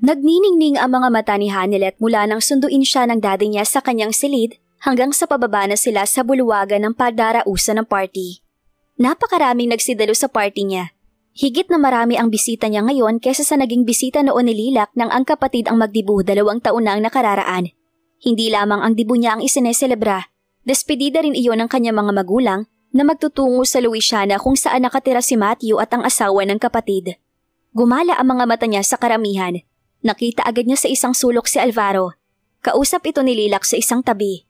Nagniningning ang mga mata ni Hanilet mula nang sunduin siya ng daddy niya sa kanyang silid hanggang sa pababa na sila sa bulwagan ng padarausan ng party. Napakaraming nagsidalo sa party niya. Higit na marami ang bisita niya ngayon kaysa sa naging bisita noon ni Lilac nang ang kapatid ang magdibu 2 taon na ang nakararaan. Hindi lamang ang dibu niya ang isineselebra, despedida rin iyon ng kanyang mga magulang na magtutungo sa Louisiana kung saan nakatira si Matthew at ang asawa ng kapatid. Gumala ang mga mata niya sa karamihan. Nakita agad niya sa isang sulok si Alvaro. Kausap ito ni Lilac sa isang tabi.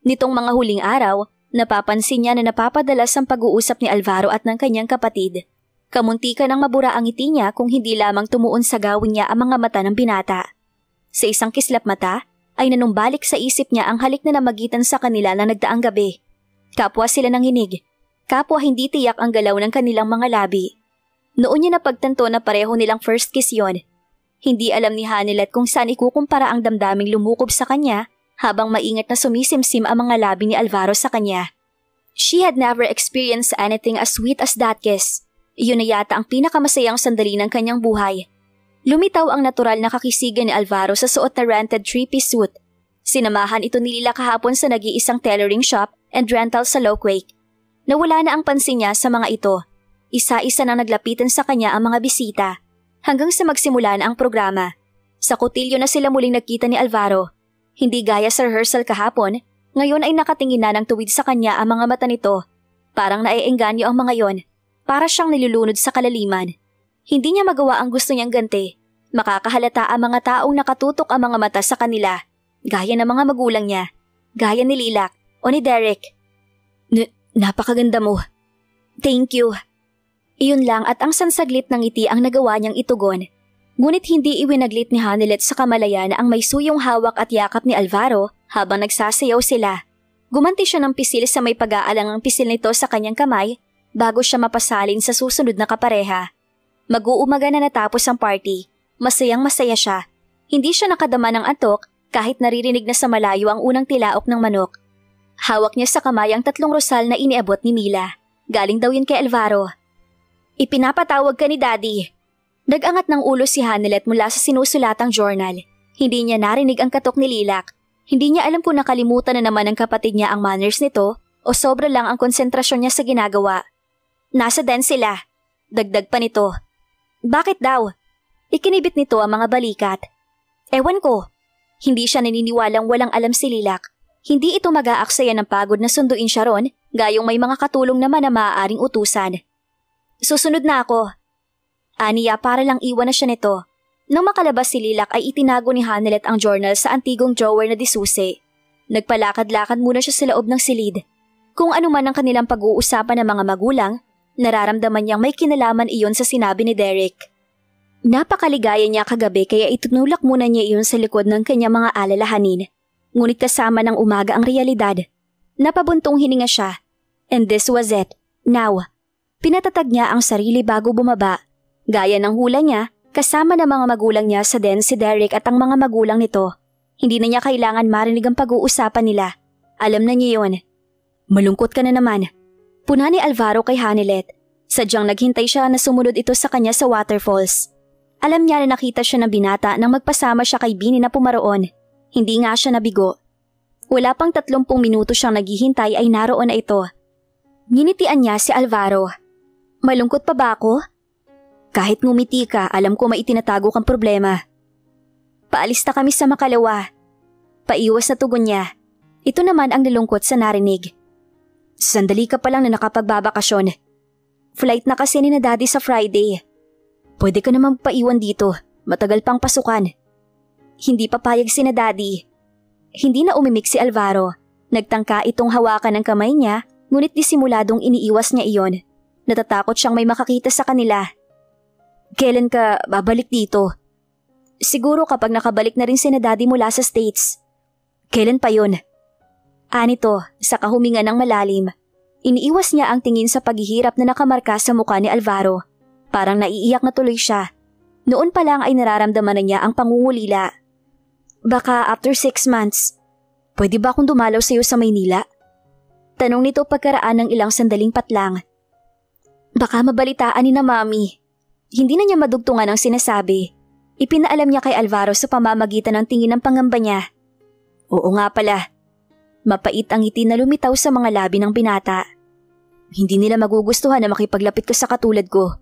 Nitong mga huling araw, napapansin niya na napapadalas ang pag-uusap ni Alvaro at ng kanyang kapatid. Kamuntikan ang mabura ang ngiti niya kung hindi lamang tumuon sa gawin niya ang mga mata ng binata. Sa isang kislap mata, ay nanumbalik sa isip niya ang halik na namagitan sa kanila na nagdaang gabi. Kapwa sila nanginig. Kapwa hindi tiyak ang galaw ng kanilang mga labi. Noon niya napagtanto na pareho nilang first kiss yon. Hindi alam ni Hanilet kung saan ikukumpara ang damdaming lumukob sa kanya habang maingat na sumisimsim ang mga labi ni Alvaro sa kanya. She had never experienced anything as sweet as that kiss. Iyon na yata ang pinakamasayang sandali ng kanyang buhay. Lumitaw ang natural na kakisigan ni Alvaro sa suot na rented 3-piece suit. Sinamahan ito ni Lila kahapon sa nag-iisang tailoring shop and rental sa Lowquake. Nawala na ang pansin niya sa mga ito. Isa-isa nang naglapitan sa kanya ang mga bisita. Hanggang sa magsimula na ang programa. Sa kutilyo na sila muling nagkita ni Alvaro. Hindi gaya sa rehearsal kahapon, ngayon ay nakatingin na ng tuwid sa kanya ang mga mata nito. Parang naiengganyo ang mga yon. Para siyang nilulunod sa kalaliman. Hindi niya magawa ang gusto niyang ganti. Makakahalata ang mga taong nakatutok ang mga mata sa kanila. Gaya ng mga magulang niya. Gaya ni Lilac o ni Derek. Napakaganda mo. Thank you. Iyon lang at ang sansaglit ng ngiti ang nagawa niyang itugon. Ngunit hindi iwinaglit ni Hanilet sa kamalayan na ang may suyong hawak at yakap ni Alvaro habang nagsasayaw sila. Gumanti siya ng pisil sa may pag-aalangang pisil nito sa kanyang kamay bago siya mapasalin sa susunod na kapareha. Mag-uumaga na natapos ang party. Masayang masaya siya. Hindi siya nakadama ng antok kahit naririnig na sa malayo ang unang tilaok ng manok. Hawak niya sa kamay ang 3 rosal na iniabot ni Mila. Galing daw yun kay Alvaro. Ipinapatawag ka ni Daddy. Nag-angat ng ulo si Hanilet mula sa sinusulatang journal. Hindi niya narinig ang katok ni Lilac. Hindi niya alam kung nakalimutan na naman ng kapatid niya ang manners nito o sobra lang ang konsentrasyon niya sa ginagawa. Nasa den sila. Dagdag pa nito. Bakit daw? Ikinibit nito ang mga balikat. Ewan ko. Hindi siya naniniwalang walang alam si Lilac. Hindi ito mag-aaksaya ng pagod na sunduin siya ron, gayong may mga katulong naman na maaaring utusan. Susunod na ako. Aniya para lang iwan na siya nito. Nang makalabas si Lilac ay itinago ni Hanilet ang journal sa antigong drawer na disusi. Nagpalakad-lakad muna siya sa loob ng silid. Kung ano man ang kanilang pag-uusapan ng mga magulang, nararamdaman niyang may kinalaman iyon sa sinabi ni Derek. Napakaligaya niya kagabi kaya itunulak muna niya iyon sa likod ng kanyang mga alalahanin. Ngunit kasama ng umaga ang realidad. Napabuntong hininga siya. And this was it. Now. Pinatatag niya ang sarili bago bumaba. Gaya ng hula niya, kasama ng mga magulang niya sa den si Derek at ang mga magulang nito. Hindi na niya kailangan marinig ang pag-uusapan nila. Alam na niya yun. Malungkot ka na naman. Puna ni Alvaro kay Hanilet. Sadyang naghintay siya na sumunod ito sa kanya sa waterfalls. Alam niya na nakita siya ng binata nang magpasama siya kay Bini na pumaroon. Hindi nga siya nabigo. Wala pang 30 minuto siyang naghihintay ay naroon na ito. Nginitian niya si Alvaro. Malungkot pa ba ako? Kahit ngumiti ka, alam ko may itinatago kang problema. Paalis na kami sa Makalawa. Paiwas na tugon niya. Ito naman ang nalungkot sa narinig. Sandali ka pa lang na nakapagbabakasyon. Flight na kasi ni na Daddy sa Friday. Pwede ka namang paiwan dito. Matagal pang pasukan. Hindi papayag si na Daddy. Hindi na umimik si Alvaro. Nagtangka itong hawakan ng kamay niya, ngunit disimuladong iniiwas niya iyon. Natatakot siyang may makakita sa kanila. Kailan ka babalik dito? Siguro kapag nakabalik na rin si na Daddy mula sa States. Kailan pa yun? Anito, sa kahuminga ng malalim. Iniiwas niya ang tingin sa paghihirap na nakamarka sa mukha ni Alvaro. Parang naiiyak na tuloy siya. Noon pa lang ay nararamdaman na niya ang pangungulila. Baka after 6 months. Pwede ba akong dumalaw sa iyo sa Maynila? Tanong nito pagkaraan ng ilang sandaling patlang. Baka mabalitaan ni na Mami. Hindi na niya madugtungan ang sinasabi. Ipinaalam niya kay Alvaro sa pamamagitan ng tingin ng pangamba niya. Oo nga pala. Mapait ang ngiti na lumitaw sa mga labi ng binata. Hindi nila magugustuhan na makipaglapit ka sa katulad ko.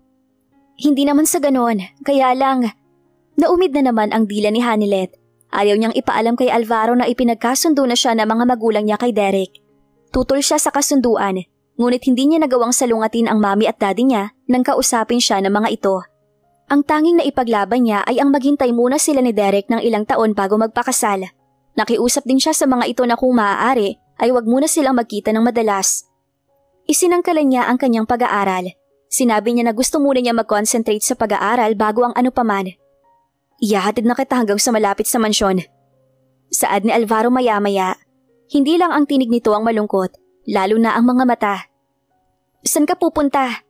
Hindi naman sa ganon, kaya lang. Naumid na naman ang dila ni Hanilet. Ayaw niyang ipaalam kay Alvaro na ipinagkasundo na siya ng mga magulang niya kay Derek. Tutol siya sa kasunduan, ngunit hindi niya nagawang salungatin ang mami at daddy niya nang kausapin siya ng mga ito. Ang tanging na ipaglaban niya ay ang maghintay muna sila ni Derek ng ilang taon bago magpakasal. Nakiusap din siya sa mga ito na kung maaari ay wag muna silang magkita ng madalas. Isinangkalan niya ang kanyang pag-aaral. Sinabi niya na gusto muna niya mag-concentrate sa pag-aaral bago ang ano paman. Iyahatid na kita hanggang sa malapit sa mansyon. Saad ni Alvaro maya-maya. Hindi lang ang tinig nito ang malungkot, lalo na ang mga mata. San ka pupunta?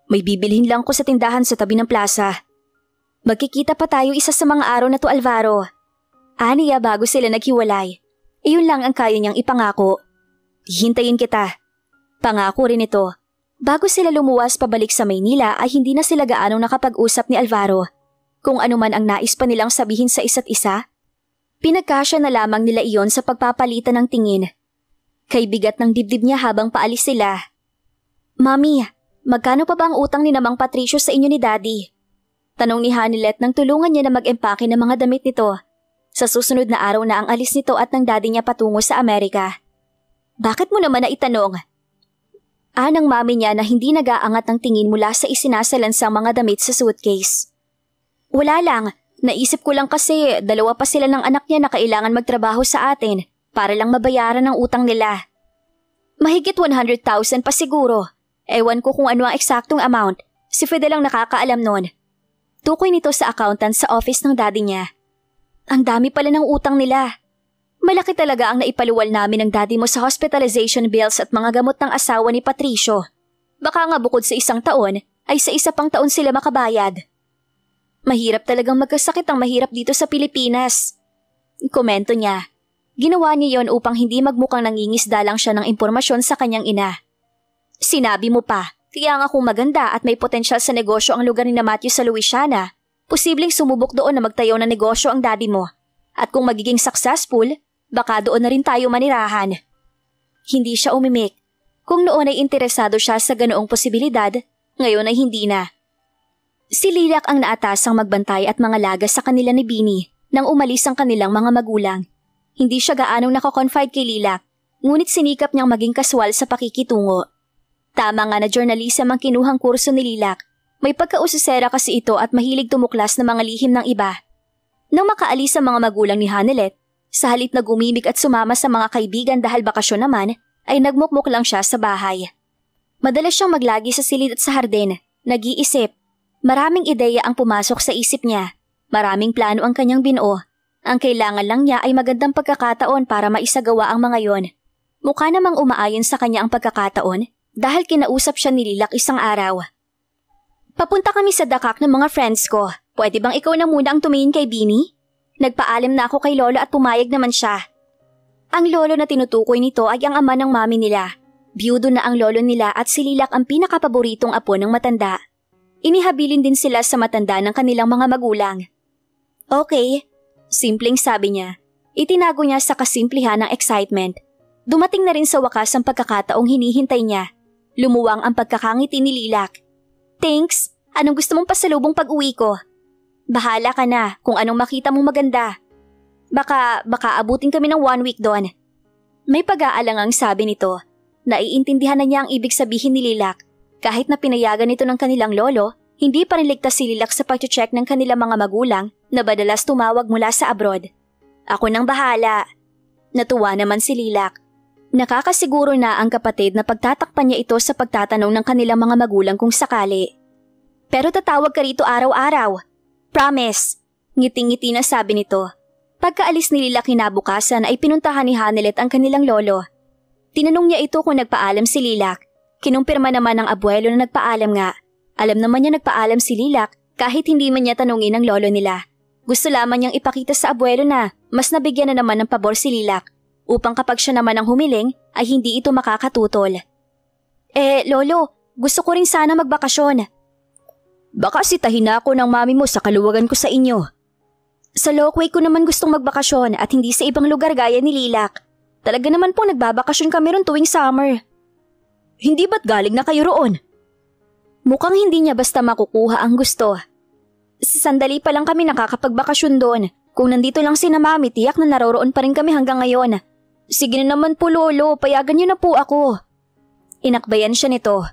May bibilhin lang ko sa tindahan sa tabi ng plaza. Magkikita pa tayo isa sa mga araw na to, Alvaro. Aniya bago sila naghiwalay. Iyon lang ang kaya niyang ipangako. Hihintayin kita. Pangako rin ito. Bago sila lumuwas pabalik sa Maynila ay hindi na sila gaanong nakapag-usap ni Alvaro. Kung ano man ang nais pa nilang sabihin sa isa't isa, pinagkasya na lamang nila iyon sa pagpapalitan ng tingin. Kay bigat ng dibdib niya habang paalis sila. Mami, magkano pa ba ang utang ni Namang Patricio sa inyo ni Daddy? Tanong ni Hanilet nang tulungan niya na mag-empake ng mga damit nito. Sa susunod na araw na ang alis nito at ng daddy niya patungo sa Amerika. Bakit mo naman na itanong? Anang mami niya na hindi nag-aangat ng tingin mula sa isinasalansang mga damit sa suitcase. Wala lang, naisip ko lang kasi dalawa pa sila ng anak niya na kailangan magtrabaho sa atin para lang mabayaran ang utang nila. Mahigit 100,000 pa siguro. Ewan ko kung ano ang eksaktong amount, si Fidel ang nakakaalam nun. Tukoy nito sa accountant sa office ng daddy niya. Ang dami pala ng utang nila. Malaki talaga ang naipaluwal namin ng daddy mo sa hospitalization bills at mga gamot ng asawa ni Patricio. Baka nga bukod sa isang taon, ay sa isa pang taon sila makabayad. Mahirap talagang magkasakit ang mahirap dito sa Pilipinas. Komento niya. Ginawa niya yon upang hindi magmukhang nangingisda lang siya ng impormasyon sa kanyang ina. Sinabi mo pa, kaya nga kung maganda at may potensyal sa negosyo ang lugar ni na Matthew sa Louisiana, posibleng sumubok doon na magtayo ng negosyo ang daddy mo. At kung magiging successful, baka doon na rin tayo manirahan. Hindi siya umimik. Kung noon ay interesado siya sa ganoong posibilidad, ngayon ay hindi na. Si Lilac ang naatasang magbantay at mga laga sa kanila ni Bini nang umalis ang kanilang mga magulang. Hindi siya gaanong nakakonfide kay Lilac, ngunit sinikap niyang maging kaswal sa pakikitungo. Tama nga na journalism ang kinuhang kurso ni Lilac. May pagkausisera kasi ito at mahilig tumuklas ng mga lihim ng iba. Nang makaalis ang mga magulang ni Hanilet, sa halip na gumimik at sumama sa mga kaibigan dahil bakasyon naman, ay nagmukmuk lang siya sa bahay. Madalas siyang maglagi sa silid at sa hardin, nag-iisip. Maraming ideya ang pumasok sa isip niya. Maraming plano ang kanyang binuo. Ang kailangan lang niya ay magandang pagkakataon para maisagawa ang mga yon. Mukha namang umaayon sa kanya ang pagkakataon dahil kinausap siya ni Lilac isang araw. Papunta kami sa Dakak ng mga friends ko. Pwede bang ikaw na muna ang tumingin kay Bini? Nagpaalam na ako kay Lolo at pumayag naman siya. Ang lolo na tinutukoy nito ay ang ama ng mami nila. Biyudo na ang lolo nila at si Lilac ang pinakapaboritong apo ng matanda. Inihabilin din sila sa matanda ng kanilang mga magulang. Okay, simpleng sabi niya. Itinago niya sa kasimplihan ng excitement. Dumating na rin sa wakas ang pagkakataong hinihintay niya. Lumuwang ang pagkakangiti ni Lilac. Thanks, anong gusto mong pasalubong pag-uwi ko? Bahala ka na kung anong makita mong maganda. Baka abutin kami ng 1 week doon. May pag-aalangang sabi nito. Naiintindihan na niya ang ibig sabihin ni Lilac. Kahit na pinayagan ito ng kanilang lolo, hindi pa rin ligtas si Lilac sa pag-check ng kanilang mga magulang na madalas tumawag mula sa abroad. Ako nang bahala. Natuwa naman si Lilac. Nakakasiguro na ang kapatid na pagtatakpan niya ito sa pagtatanong ng kanilang mga magulang kung sakali. Pero tatawag ka rito araw-araw. Promise. Ngiti-ngiti na sabi nito. Pagkaalis ni Lilac kinabukasan ay pinuntahan ni Hanilet ang kanilang lolo. Tinanong niya ito kung nagpaalam si Lilac. Kinumpirma naman ng abuelo na nagpaalam nga. Alam naman niya nagpaalam si Lilac kahit hindi man niya tanungin ang lolo nila. Gusto lamang niyang ipakita sa abuelo na mas nabigyan na naman ng pabor si Lilac upang kapag siya naman ang humiling ay hindi ito makakatutol. Lolo, gusto ko rin sana magbakasyon. Baka sitahin na ako ng mami mo sa kaluwagan ko sa inyo. Sa Lockway ko naman gustong magbakasyon at hindi sa ibang lugar gaya ni Lilac. Talaga naman pong nagbabakasyon kami ron tuwing summer. Hindi ba't galing na kayo roon? Mukhang hindi niya basta makukuha ang gusto. Sandali pa lang kami nakakapagbakasyon doon. Kung nandito lang si na Mami, tiyak na naroroon pa rin kami hanggang ngayon. Sige na naman po Lolo, payagan niyo na po ako. Inakbayan siya nito.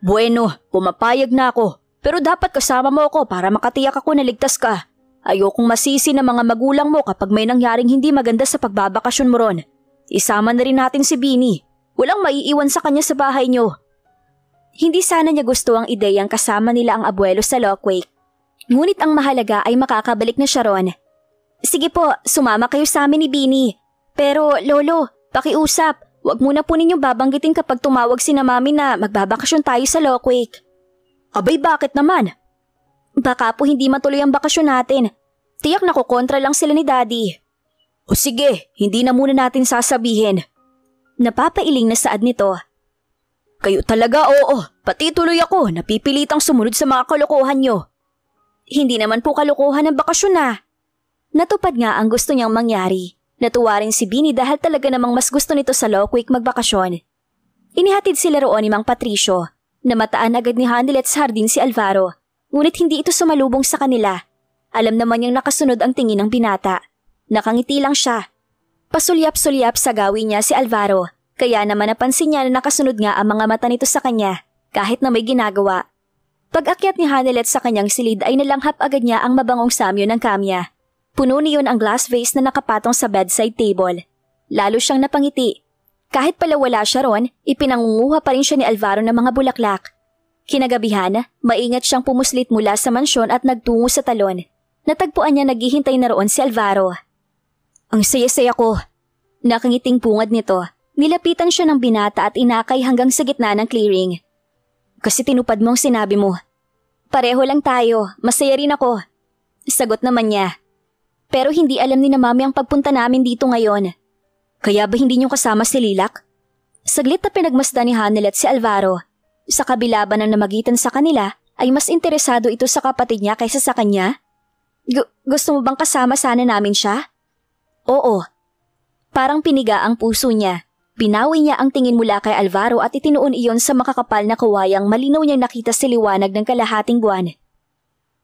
Bueno, pumapayag na ako. Pero dapat kasama mo ako para makatiyak ako na ligtas ka. Ayokong masisi ng mga magulang mo kapag may nangyaring hindi maganda sa pagbabakasyon mo ron. Isama na rin natin si Bini. Walang maiiwan sa kanya sa bahay niyo. Hindi sana niya gusto ang ideyang kasama nila ang abuelo sa Lockway. Ngunit ang mahalaga ay makakabalik na siya ron. Sige po, sumama kayo sa amin ni Bini. Pero Lolo, pakiusap, wag muna po ninyong babanggitin kapag tumawag si na Mami na magbabakasyon tayo sa Lockway. Abay bakit naman? Baka po hindi matuloy ang bakasyon natin. Tiyak na kukontra lang sila ni Daddy. O sige, hindi na muna natin sasabihin. Napapailing na saad nito. Kayo talaga oo, pati tuloy ako napipilitang sumunod sa mga kalokohan nyo. Hindi naman po kalokohan ang bakasyon na. Natupad nga ang gusto niyang mangyari. Natuwa rin si Bini dahil talaga namang mas gusto nito sa Lockway magbakasyon. Inihatid sila roon ni Mang Patricio. Namataan agad ni Hanilet sa hardin si Alvaro. Ngunit hindi ito sumalubong sa kanila. Alam naman niyang nakasunod ang tingin ng binata. Nakangiti lang siya. Pasulyap-sulyap sa gawin niya si Alvaro. Kaya naman napansin niya na nakasunod nga ang mga mata nito sa kanya kahit na may ginagawa. Pag-akyat ni Hanilet sa kanyang silid ay nalanghap agad niya ang mabangong samyo ng kamya. Puno niyon ang glass vase na nakapatong sa bedside table. Lalo siyang napangiti. Kahit pala wala siya ron, ipinangunguha pa rin siya ni Alvaro ng mga bulaklak. Kinagabihan, maingat siyang pumuslit mula sa mansyon at nagtungo sa talon. Natagpuan niya naghihintay na roon si Alvaro. Ang saya-saya ko. Nakangiting pungad nito. Nilapitan siya ng binata at inakay hanggang sa gitna ng clearing. Kasi tinupad mo ang sinabi mo. Pareho lang tayo, masaya rin ako. Sagot naman niya. Pero hindi alam ni na Mami ang pagpunta namin dito ngayon. Kaya ba hindi niyo kasama si Lilac? Saglit na pinagmasdan ni Hanilet si Alvaro. Sa kabila ba ng namagitan sa kanila, ay mas interesado ito sa kapatid niya kaysa sa kanya? Gusto mo bang kasama sana namin siya? Oo. Parang piniga ang puso niya. Binawi niya ang tingin mula kay Alvaro at itinuon iyon sa makakapal na kawayang malinaw niyang nakita sa liwanag ng kalahating buwan.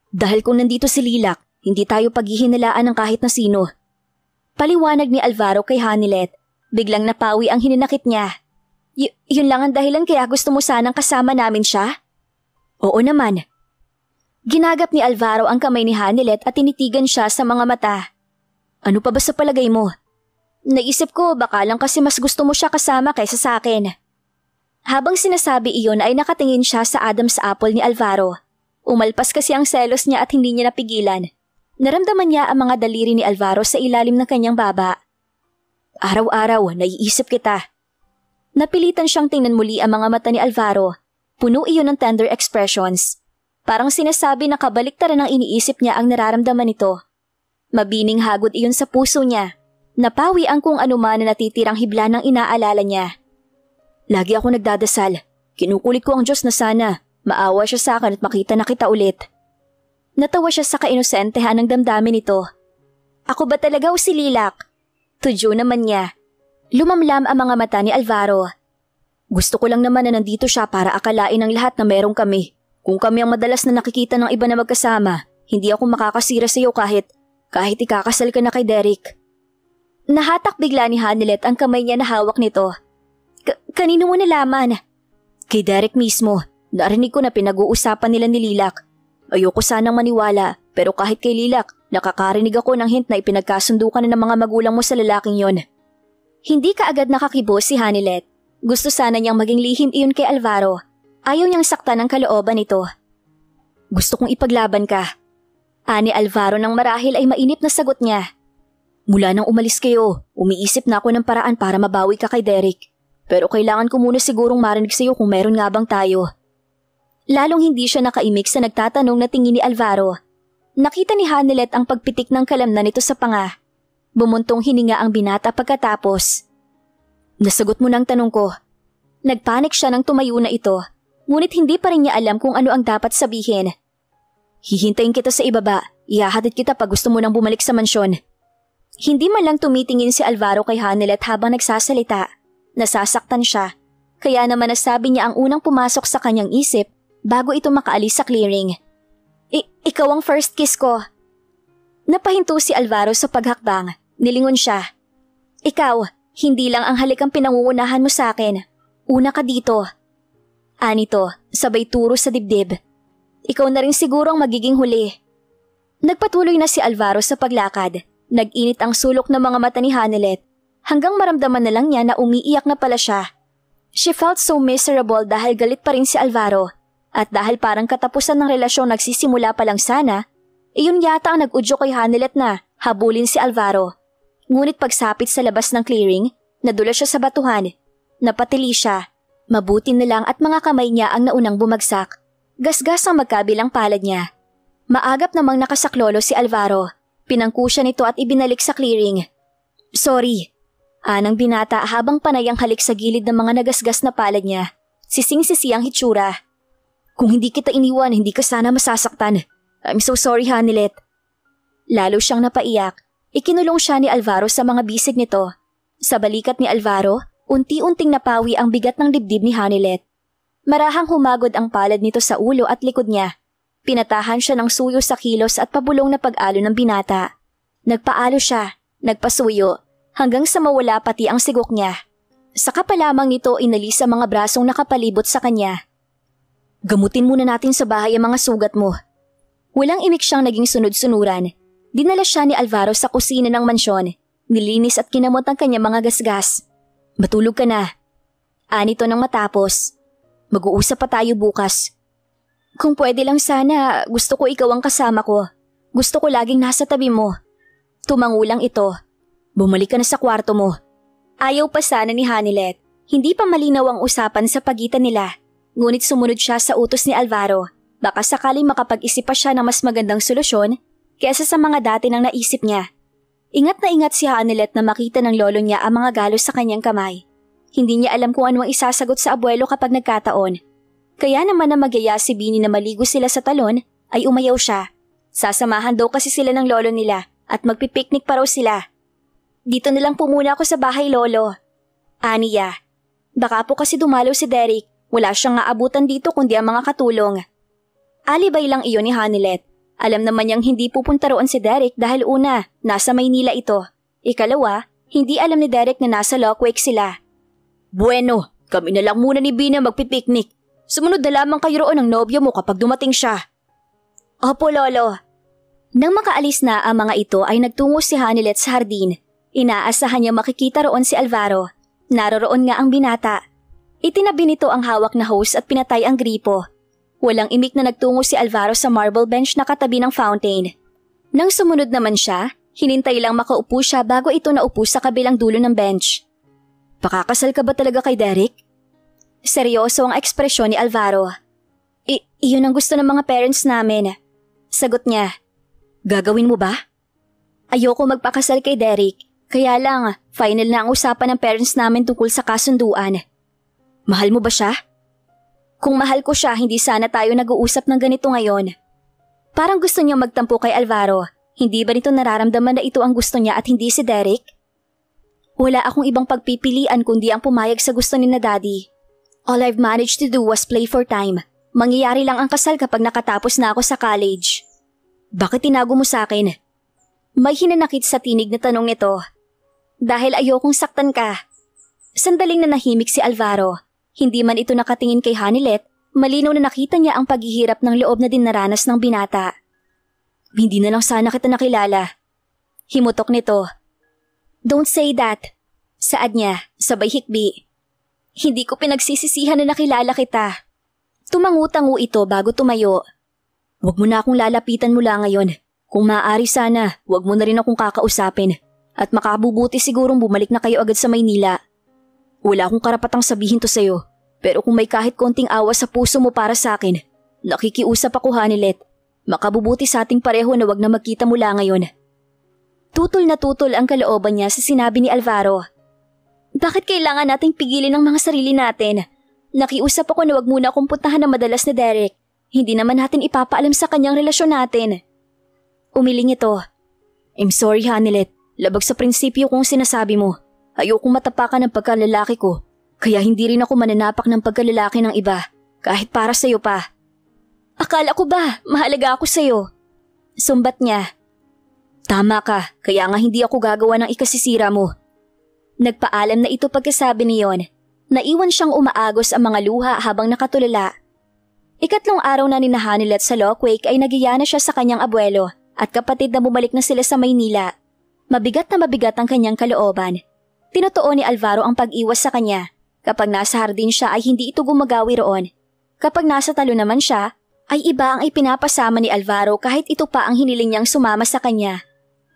Dahil kung nandito si Lilac, hindi tayo paghihinalaan ng kahit na sino. Paliwanag ni Alvaro kay Hanilet. Biglang napawi ang hininakit niya. Yun lang ang dahilan kaya gusto mo sanang kasama namin siya? Oo naman. Ginagap ni Alvaro ang kamay ni Hanilet at tinitigan siya sa mga mata. Ano pa ba sa palagay mo? Naisip ko baka lang kasi mas gusto mo siya kasama kaysa sa akin. Habang sinasabi iyon ay nakatingin siya sa Adam's apple ni Alvaro. Umalpas kasi ang selos niya at hindi niya napigilan. Naramdaman niya ang mga daliri ni Alvaro sa ilalim ng kanyang baba. Araw-araw, naiisip kita. Napilitan siyang tingnan muli ang mga mata ni Alvaro. Puno iyon ng tender expressions. Parang sinasabi na kabaliktaran ng iniisip niya ang nararamdaman nito. Mabining hagod iyon sa puso niya. Napawi ang kung anuman na natitirang hibla ng inaalala niya. Lagi ako nagdadasal. Kinukulit ko ang Diyos na sana maawa siya sa akin at makita na kita ulit. Natawa siya sa kainosentehan ng damdamin nito. Ako ba talaga o si Lilac? Tudyo naman niya. Lumamlam ang mga mata ni Alvaro. Gusto ko lang naman na nandito siya para akalain ng lahat na meron kami. Kung kami ang madalas na nakikita ng iba na magkasama, hindi ako makakasira sa iyo kahit ikakasal ka na kay Derek. Nahatak bigla ni Hanilet ang kamay niya na hawak nito. Kanino mo nalaman? Kay Derek mismo. Narinig ko na pinag-uusapan nila ni Lilac. Ayoko sanang maniwala, pero kahit kay Lilac, nakakarinig ako ng hint na ipinagkasundo ka na ng mga magulang mo sa lalaking yon. Hindi ka agad nakakibo si Hanilet. Gusto sana niyang maging lihim iyon kay Alvaro. Ayaw niyang saktan ang kalooban nito. Gusto kong ipaglaban ka. Ani Alvaro nang marahil ay mainip na sagot niya. Mula nang umalis kayo, umiisip na ako ng paraan para mabawi ka kay Derek. Pero kailangan ko muna sigurong marinig sa iyo kung meron nga bang tayo. Lalong hindi siya nakaimik sa nagtatanong na tingin ni Alvaro. Nakita ni Hanilet ang pagpitik ng kalamnan nito sa panga. Bumuntong hininga ang binata pagkatapos. Nasagot mo ng tanong ko. Nagpanik siya nang tumayo na ito, ngunit hindi pa rin niya alam kung ano ang dapat sabihin. Hihintayin kita sa ibaba. Ihahatid kita pag gusto mo nang bumalik sa mansyon. Hindi man lang tumitingin si Alvaro kay Hanilet habang nagsasalita. Nasasaktan siya. Kaya naman nasabi niya ang unang pumasok sa kanyang isip bago ito makaalis sa clearing. Ikaw ang first kiss ko. Napahinto si Alvaro sa paghakbang. Nilingon siya. Ikaw, hindi lang ang halikang pinangungunahan mo sa akin. Una ka dito. Anito, sabay turo sa dibdib. Ikaw na rin siguro ang magiging huli. Nagpatuloy na si Alvaro sa paglakad. Nag-init ang sulok ng mga mata ni Hanilet hanggang maramdaman na lang niya na umiiyak na pala siya. She felt so miserable dahil galit pa rin si Alvaro at dahil parang katapusan ng relasyong nagsisimula pa lang sana, iyon yata ang nag-udyo kay Hanilet na habulin si Alvaro. Ngunit pagsapit sa labas ng clearing, nadula siya sa batuhan. Napatili siya. Mabuti na lang at mga kamay niya ang naunang bumagsak. Gasgas ang magkabilang palad niya. Maagap namang nakasaklolo si Alvaro. Pinangku siya nito at ibinalik sa clearing. Sorry. Anang binata habang panay ang halik sa gilid ng mga nagasgas na palad niya. Sising-sisi ang hitsura. Kung hindi kita iniwan, hindi ka sana masasaktan. I'm so sorry, Hanilet. Lalo siyang napaiyak. Ikinulong siya ni Alvaro sa mga bisig nito. Sa balikat ni Alvaro, unti-unting napawi ang bigat ng dibdib ni Hanilet. Marahang humagod ang palad nito sa ulo at likod niya. Pinatahan siya ng suyo sa kilos at pabulong na pag-alo ng binata. Nagpaalo siya, nagpasuyo, hanggang sa mawala pati ang sigok niya. Saka pa lamang nito inalis sa mga brasong nakapalibot sa kanya. Gamutin muna natin sa bahay ang mga sugat mo. Walang imik siyang naging sunod-sunuran. Dinala siya ni Alvaro sa kusina ng mansyon. Nilinis at kinamot ang kanya mga gasgas. Matulog ka na. Anito nang matapos. Mag-uusap pa tayo bukas. Kung pwede lang sana, gusto ko ikaw ang kasama ko. Gusto ko laging nasa tabi mo. Tumangulang ito. Bumalik ka na sa kwarto mo. Ayaw pa sana ni Hanilet. Hindi pa malinaw ang usapan sa pagitan nila. Ngunit sumunod siya sa utos ni Alvaro. Baka sakaling makapag-isip pa siya ng mas magandang solusyon kaysa sa mga dati nang naisip niya. Ingat na ingat si Hanilet na makita ng lolo niya ang mga galos sa kanyang kamay. Hindi niya alam kung ano ang isasagot sa abuelo kapag nagkataon. Kaya naman na magyaya si Bini na maligo sila sa talon ay umayaw siya. Sasamahan daw kasi sila ng lolo nila at magpipiknik pa raw sila. Dito na lang po muna ako sa bahay, lolo. Aniya. Baka po kasi dumalaw si Derek. Wala siyang aabutan dito kundi ang mga katulong. Alibay lang iyon ni Hanilet. Alam naman niyang hindi pupunta roon si Derek dahil una, nasa Maynila ito. Ikalawa, hindi alam ni Derek na nasa Lockwake sila. Bueno, kami na lang muna ni Bina magpipiknik. Sumunod na lamang kayo roon ng nobyo mo kapag dumating siya. Opo, lolo. Nang makaalis na ang mga ito ay nagtungo si Hanilet sa hardin. Inaasahan niya makikita roon si Alvaro. Naroroon nga ang binata. Itinabi nito ang hawak na hose at pinatay ang gripo. Walang imik na nagtungo si Alvaro sa marble bench na katabi ng fountain. Nang sumunod naman siya, hinintay lang makaupo siya bago ito naupo sa kabilang dulo ng bench. Pakakasal ka ba talaga kay Derek? Seryoso ang ekspresyon ni Alvaro. Iyon ang gusto ng mga parents namin. Sagot niya. Gagawin mo ba? Ayoko magpakasal kay Derek. Kaya lang, final na ang usapan ng parents namin tungkol sa kasunduan. Mahal mo ba siya? Kung mahal ko siya, hindi sana tayo nag-uusap ng ganito ngayon. Parang gusto niyang magtampo kay Alvaro. Hindi ba nito nararamdaman na ito ang gusto niya at hindi si Derek? Wala akong ibang pagpipilian kundi ang pumayag sa gusto ni na Daddy. All I've managed to do was play for time. Mangyayari lang ang kasal kapag nakatapos na ako sa college. Bakit tinago mo sa akin? May hinanakit sa tinig na tanong nito. Dahil ayokong saktan ka. Sandaling nanahimik si Alvaro. Hindi man ito nakatingin kay Hanilet, malinaw na nakita niya ang paghihirap ng loob na dinaranas ng binata. Hindi na lang sana kita nakilala. Himutok nito. Don't say that. Saad niya, sabay hikbi. Hindi ko pinagsisisihan na nakilala kita. Tumangu-tangu ito bago tumayo. Huwag mo na akong lalapitan mula ngayon. Kung maaari sana, huwag mo na rin akong kakausapin. At makabubuti sigurong bumalik na kayo agad sa Maynila. Wala akong karapatang sabihin to sa'yo. Pero kung may kahit konting awa sa puso mo para sa akin, nakikiusap ako, Hanilet. Makabubuti sa ating pareho na wag na magkita mula ngayon. Tutol na tutol ang kalooban niya sa sinabi ni Alvaro. Bakit kailangan nating pigilin ang mga sarili natin? Nakiusap ako na wag muna akong puntahan na madalas ni Derek. Hindi naman natin ipapaalam sa kanyang relasyon natin. Umiling ito. I'm sorry, Hanilet. Labag sa prinsipyo kung sinasabi mo. Ayokong matapakan ng pagkalalaki ko. Kaya hindi rin ako mananapak ng pagkalalaki ng iba. Kahit para sa'yo pa. Akala ko ba mahalaga ako sa'yo? Sumbat niya. Tama ka, kaya nga hindi ako gagawa ng ikasisira mo. Nagpaalam na ito pagkasabi niyon. Naiwan siyang umaagos ang mga luha habang nakatulala. Ikatlong araw na ni Hanilet sa Lockwake ay nagiya na siya sa kanyang abuelo at kapatid na bumalik na sila sa Maynila. Mabigat na mabigat ang kanyang kalooban. Tinotoo ni Alvaro ang pag-iwas sa kanya. Kapag nasa hardin siya ay hindi ito gumagawi roon. Kapag nasa talo naman siya, ay iba ang ipinapasama ni Alvaro kahit ito pa ang hiniling niyang sumama sa kanya.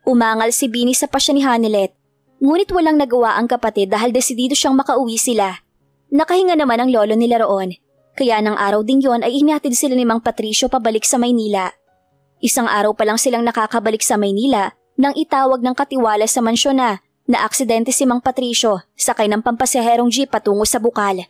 Umangal si Bini sa pasya ni Hanilet. Ngunit walang nagawa ang kapatid dahil desidido siyang makauwi sila. Nakahinga naman ang lolo nila roon. Kaya ng araw ding yon ay inihatid sila ni Mang Patricio pabalik sa Maynila. Isang araw pa lang silang nakakabalik sa Maynila nang itawag ng katiwala sa mansyon na aksidente si Mang Patricio sakay ng pampasaherong jeep patungo sa Bukal.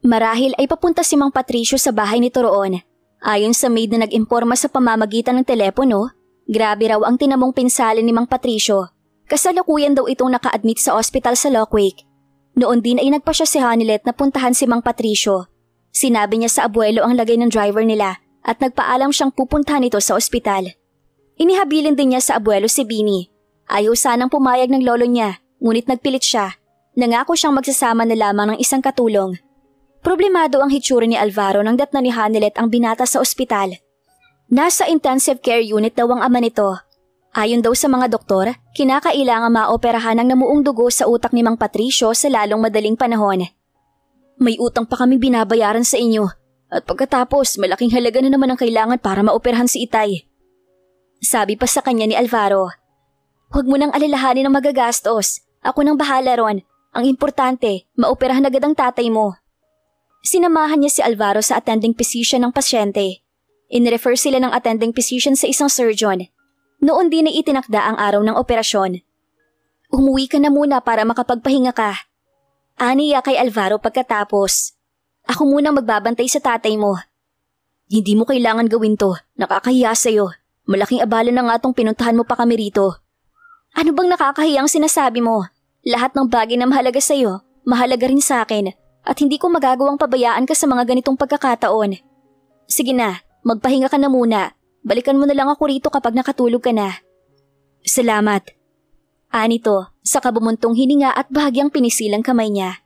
Marahil ay papunta si Mang Patricio sa bahay nito roon. Ayon sa maid na nag-imporma sa pamamagitan ng telepono, grabe raw ang tinamong pinsala ni Mang Patricio. Kasalukuyan daw itong naka-admit sa ospital sa Lockwake. Noon din ay nagpasya si Hanilet na puntahan si Mang Patricio. Sinabi niya sa abuelo ang lagay ng driver nila at nagpaalam siyang pupuntahan ito sa ospital. Inihabilin din niya sa abuelo si Bini. Ayaw sanang pumayag ng lolo niya, ngunit nagpilit siya. Nangako siyang magsasama na lamang ng isang katulong. Problemado ang hitsura ni Alvaro nang datna ni Hanilet ang binata sa ospital. Nasa intensive care unit daw ang ama nito. Ayon daw sa mga doktor, kinakailangan maoperahan ang namuong dugo sa utak ni Mang Patricio sa lalong madaling panahon. May utang pa kaming binabayaran sa inyo at pagkatapos malaking halaga na naman ang kailangan para maoperahan si Itay. Sabi pa sa kanya ni Alvaro. Huwag mo nang alalahanin ang magagastos. Ako nang bahala ron. Ang importante, maoperahan agad ang tatay mo. Sinamahan niya si Alvaro sa attending physician ng pasyente. In-refer sila ng attending physician sa isang surgeon. Noon din ay itinakda ang araw ng operasyon. Umuwi ka na muna para makapagpahinga ka. Aniya kay Alvaro pagkatapos. Ako munang magbabantay sa tatay mo. Hindi mo kailangan gawin to. Nakakahiya sa'yo. Malaking abala na nga tong pinuntahan mo pa kami rito. Ano bang nakakahiyang sinasabi mo? Lahat ng bagay na mahalaga sa'yo, mahalaga rin sa akin. At hindi ko magagawang pabayaan ka sa mga ganitong pagkakataon. Sige na, magpahinga ka na muna. Balikan mo na lang ako rito kapag nakatulog ka na. Salamat. Anito, saka bumuntong hininga at bahagyang pinisilang kamay niya.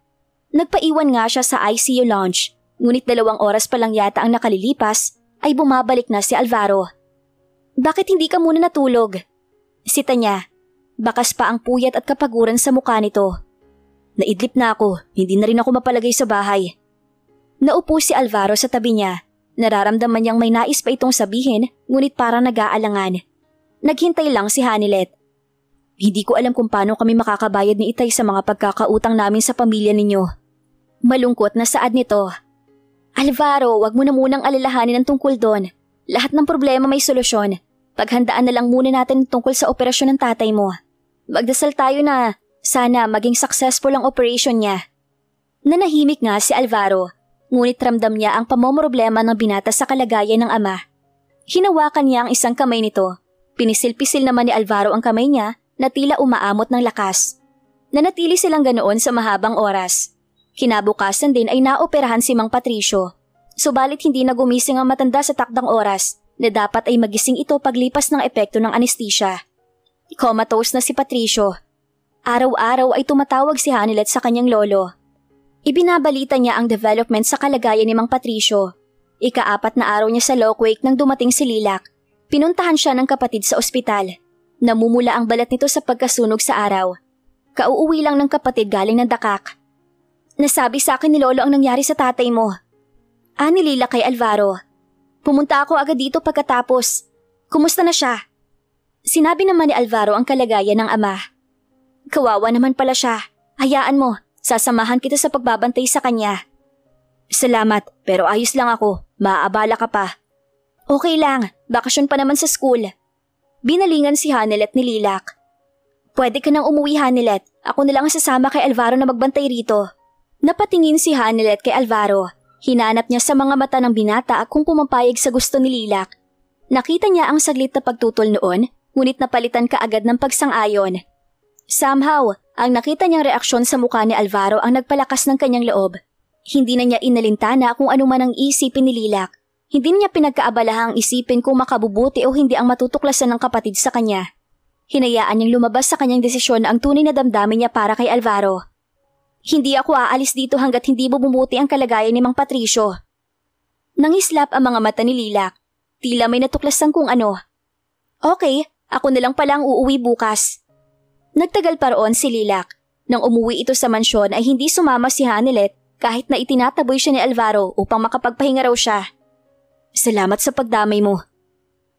Nagpaiwan nga siya sa ICU lounge, ngunit 2 oras pa lang yata ang nakalilipas, ay bumabalik na si Alvaro. Bakit hindi ka muna natulog? Sita niya. Bakas pa ang puyat at kapaguran sa mukha nito. Naidlip na ako, hindi na rin ako mapalagay sa bahay. Naupo si Alvaro sa tabi niya. Nararamdaman niyang may nais pa itong sabihin, ngunit parang nag-aalangan. Naghintay lang si Hanilet. Hindi ko alam kung paano kami makakabayad ni Itay sa mga pagkakautang namin sa pamilya ninyo. Malungkot na saad nito. Alvaro, wag mo na munang alalahanin ang tungkol doon. Lahat ng problema may solusyon. Paghandaan na lang muna natin tungkol sa operasyon ng tatay mo. Magdasal tayo na sana maging successful ang operation niya. Nanahimik nga si Alvaro, ngunit ramdam niya ang pamomroblema ng binata sa kalagayan ng ama. Hinawakan niya ang isang kamay nito. Pinisil-pisil naman ni Alvaro ang kamay niya na tila umaamot ng lakas. Nanatili silang ganoon sa mahabang oras. Kinabukasan din ay naoperahan si Mang Patricio. Subalit hindi na gumising ang matanda sa takdang oras na dapat ay magising ito paglipas ng epekto ng anesthesia. Comatose na si Patricio. Araw-araw ay tumatawag si Hanilet sa kanyang lolo. Ibinabalita niya ang development sa kalagayan ni Mang Patricio. Ika-4 na araw niya sa Lockwake nang dumating si Lilac. Pinuntahan siya ng kapatid sa ospital. Namumula ang balat nito sa pagkasunog sa araw. Kauuwi lang ng kapatid galing ng Dakak. Nasabi sa akin ni Lolo ang nangyari sa tatay mo. Ni Lilac kay Alvaro. Pumunta ako agad dito pagkatapos. Kumusta na siya? Sinabi naman ni Alvaro ang kalagayan ng ama. Kawawa naman pala siya. Hayaan mo, sasamahan kita sa pagbabantay sa kanya. Salamat, pero ayos lang ako. Maaabala ka pa. Okay lang, bakasyon pa naman sa school. Binalingan si Hanilet ni Lilac. Pwede ka nang umuwi, Hanilet. Ako na lang ang sasama kay Alvaro na magbantay rito. Napatingin si Hanilet kay Alvaro. Hinanap niya sa mga mata ng binata kung pumapayag sa gusto ni Lilac. Nakita niya ang saglit na pagtutol noon ngunit napalitan kaagad ng pagsang-ayon. Somehow, ang nakita niyang reaksyon sa mukha ni Alvaro ang nagpalakas ng kanyang loob. Hindi na niya inalintana kung ano man ang isipin ni Lilac. Hindi niya pinagkaabalahang isipin kung makabubuti o hindi ang matutuklasan ng kapatid sa kanya. Hinayaan niyang lumabas sa kanyang desisyon ang tunay na damdamin niya para kay Alvaro. Hindi ako aalis dito hanggat hindi bumubuti ang kalagayan ni Mang Patricio. Nangislap ang mga mata ni Lilac. Tila may natuklasan kung ano. Okay, ako na lang pala ang uuwi bukas. Nagtagal pa roon si Lilac. Nang umuwi ito sa mansyon ay hindi sumama si Hanelet kahit na itinataboy siya ni Alvaro upang makapagpahinga raw siya. Salamat sa pagdamay mo,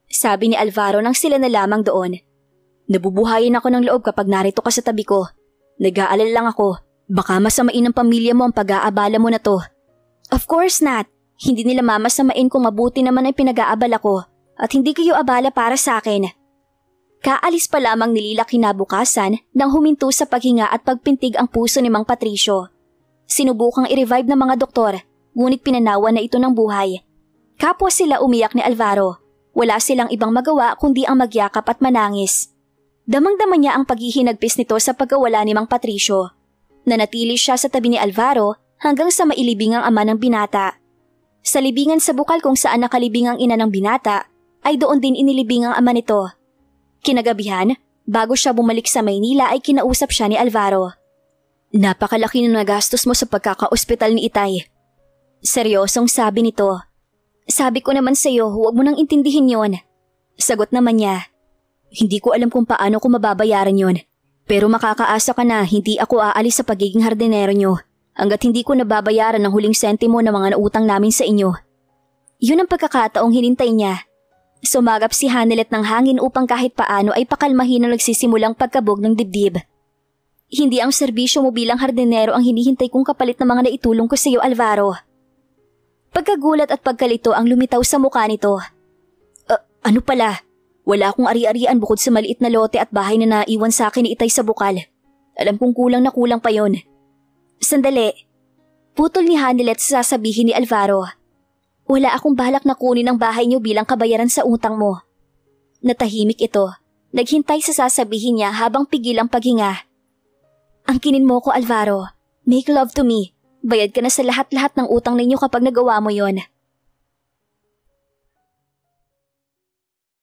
sabi ni Alvaro nang sila na lamang doon. Nabubuhayin ako ng loob kapag narito ka sa tabi ko. Nag-aalala lang ako, baka masamain ng pamilya mo ang pag-aabala mo na to. Of course not. Hindi nila mamasamain kung mabuti naman ay pinag-aabala ko at hindi kayo abala para sa akin. Kaalis pa lamang ni Lilac kinabukasan nang huminto sa paghinga at pagpintig ang puso ni Mang Patricio. Sinubukang i-revive ng mga doktor, ngunit pinanawan na ito ng buhay. Kapwa sila umiyak ni Alvaro. Wala silang ibang magawa kundi ang magyakap at manangis. Damang-dama niya ang paghihinagpis nito sa pagkawala ni Mang Patricio. Nanatili siya sa tabi ni Alvaro hanggang sa mailibing ang ama ng binata. Sa libingan sa bukal kung saan nakalibing ang ina ng binata, ay doon din inilibing ang ama nito. Kinagabihan, bago siya bumalik sa Maynila ay kinausap siya ni Alvaro. Napakalaki ng nagastos mo sa pagkaka-ospital ni Itay. Seryosong sabi nito. Sabi ko naman sa'yo, huwag mo nang intindihin yon. Sagot naman niya. Hindi ko alam kung paano ko mababayaran yon. Pero makakaasa ka na hindi ako aalis sa pagiging hardinero nyo hanggat hindi ko nababayaran ng huling sentimo ng mga nautang namin sa inyo. Yun ang pagkakataong hinintay niya. Sumagap si Hanelet ng hangin upang kahit paano ay pakalmahin ang nagsisimulang pagkabog ng dibdib. Hindi ang serbisyo mo bilang hardinero ang hinihintay kong kapalit ng mga naitulong ko sa iyo, Alvaro. Pagkagulat at pagkalito ang lumitaw sa mukha nito. Ano pala? Wala akong ari-arian bukod sa maliit na lote at bahay na naiwan sa akin ni Itay sa bukal. Alam kong kulang na kulang pa yon. Sandali. Putol ni Hanelet sa sasabihin ni Alvaro. Wala akong balak na kunin ang bahay niyo bilang kabayaran sa utang mo. Natahimik ito. Naghintay sa sasabihin niya habang pigil ang paghinga. Angkinin mo ko, Alvaro. Make love to me. Bayad ka na sa lahat-lahat ng utang ninyo kapag nagawa mo yon.